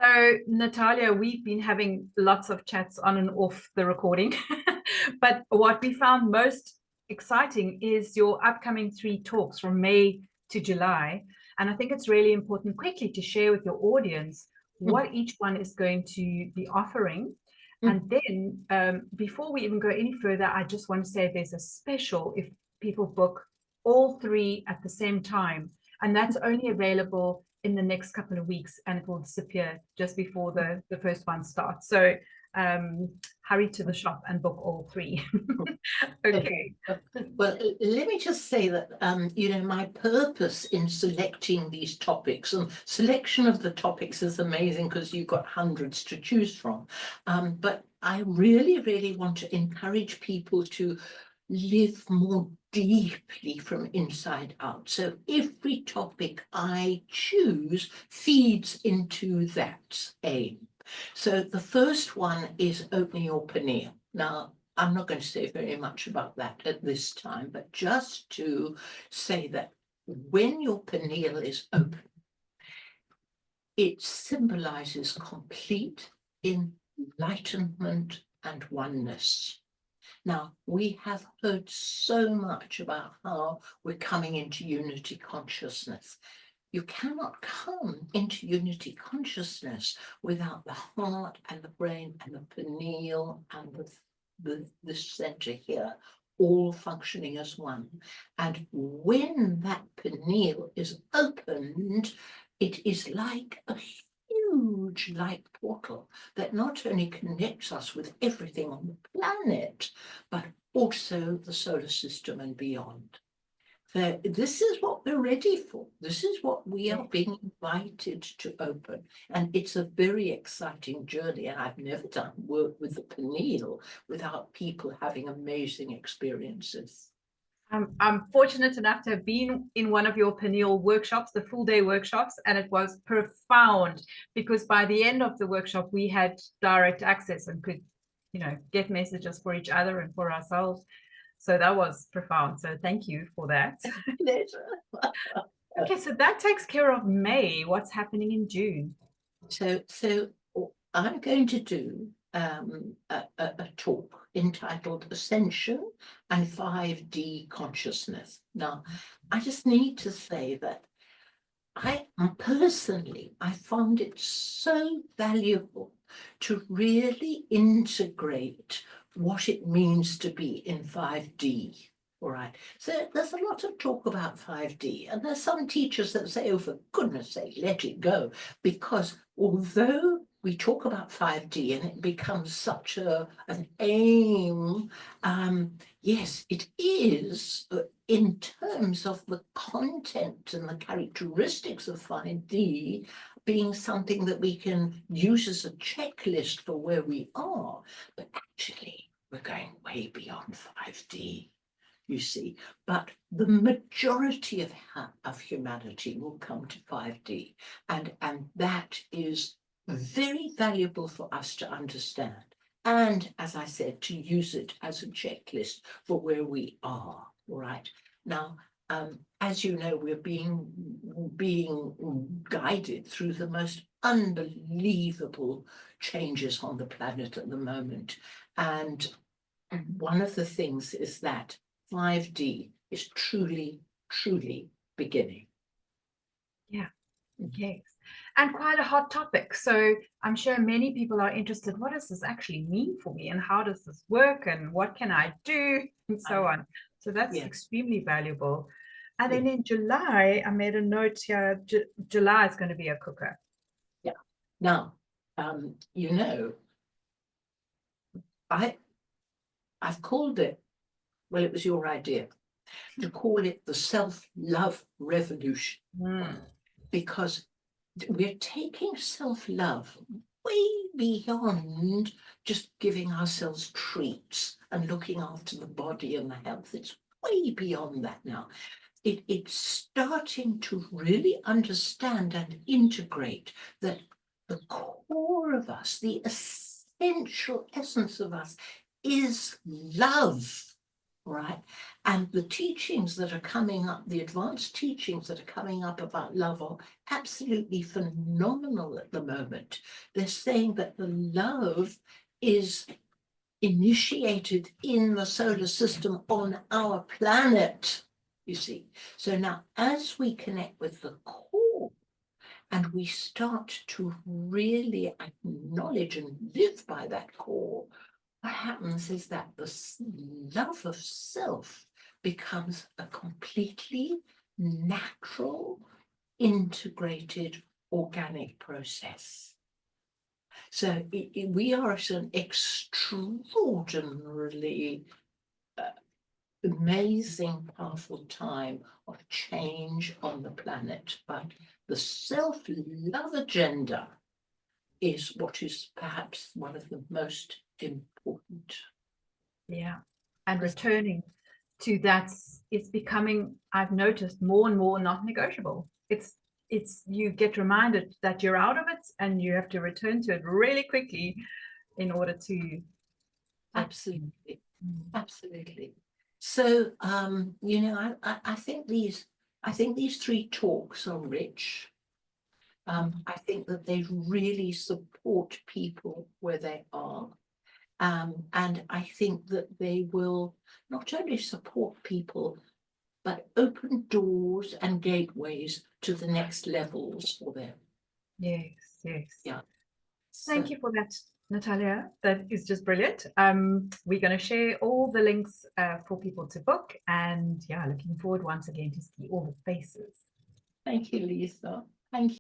So, Natalia, we've been having lots of chats on and off the recording, but what we found most exciting is your upcoming 3 talks from May to July. And I think it's really important quickly to share with your audience what each one is going to be offering. And then before we even go any further, I just want to say there's a special if people book all 3 at the same time. And that's only available in the next couple of weeks, and it will disappear just before the first one starts. So hurry to the shop and book all 3. Okay. Well, let me just say that, my purpose in selecting these topics, and selection of the topics is amazing because you've got hundreds to choose from. But I really, really want to encourage people to live more deeply from inside out. So every topic I choose feeds into that aim. So the first one is opening your pineal. Now, I'm not going to say very much about that at this time, but just to say that when your pineal is open, it symbolizes complete enlightenment and oneness. Now, we have heard so much about how we're coming into unity consciousness. You cannot come into unity consciousness without the heart and the brain and the pineal and the center here all functioning as one. And when that pineal is opened, it is like a huge light portal that not only connects us with everything on the planet, but also the solar system and beyond. So this is what we're ready for. This is what we are being invited to open. And it's a very exciting journey. And I've never done work with the pineal without people having amazing experiences. I'm fortunate enough to have been in one of your pineal workshops, the full-day workshops, and it was profound because by the end of the workshop, we had direct access and could, get messages for each other and for ourselves. So that was profound. So thank you for that. Okay, so that takes care of May. What's happening in June? So I'm going to do a talk entitled Ascension and 5D Consciousness. Now, I just need to say that I found it so valuable to really integrate what it means to be in 5D. All right. So there's a lot of talk about 5D, and there's some teachers that say, oh, for goodness sake, let it go. Because although we talk about 5D and it becomes such an aim, yes, it is in terms of the content and the characteristics of 5D being something that we can use as a checklist for where we are. But actually, we're going way beyond 5D. You see, but the majority of humanity will come to 5D, and that is very valuable for us to understand. And as I said, to use it as a checklist for where we are. Right now, as you know, we're being guided through the most unbelievable changes on the planet at the moment, and one of the things is that 5D is truly, truly beginning. Yeah, yes. And quite a hot topic. So I'm sure many people are interested. What does this actually mean for me? And how does this work? And what can I do? And so on. So that's extremely valuable. And then in July, I made a note here, July is going to be a cooker. Yeah. Now, I've called it, well, it was your idea, to call it the self-love revolution. Because we're taking self-love way beyond just giving ourselves treats and looking after the body and the health. It's way beyond that now. It's starting to really understand and integrate that the core of us, the essential essence of us, is love. right? And the teachings that are coming up, the advanced teachings that are coming up about love are absolutely phenomenal at the moment. They're saying that the love is initiated in the solar system on our planet, you see. So now as we connect with the core and we start to really acknowledge and live by that core, what happens is that the love of self becomes a completely natural, integrated, organic process. So we are at an extraordinarily amazing, powerful time of change on the planet. But the self-love agenda is what is perhaps one of the most important. Yeah. And returning to that is becoming, I've noticed, more and more not negotiable. It's you get reminded that you're out of it and you have to return to it really quickly in order to Absolutely. Absolutely. So you know, I think these three talks are rich. I think that they really support people where they are. And I think that they will not only support people, but open doors and gateways to the next levels for them. Yes, yes. Yeah. Thank you for that, Natalia. That is just brilliant. We're going to share all the links for people to book, and yeah, looking forward once again to see all the faces. Thank you, Lisa. Thank you.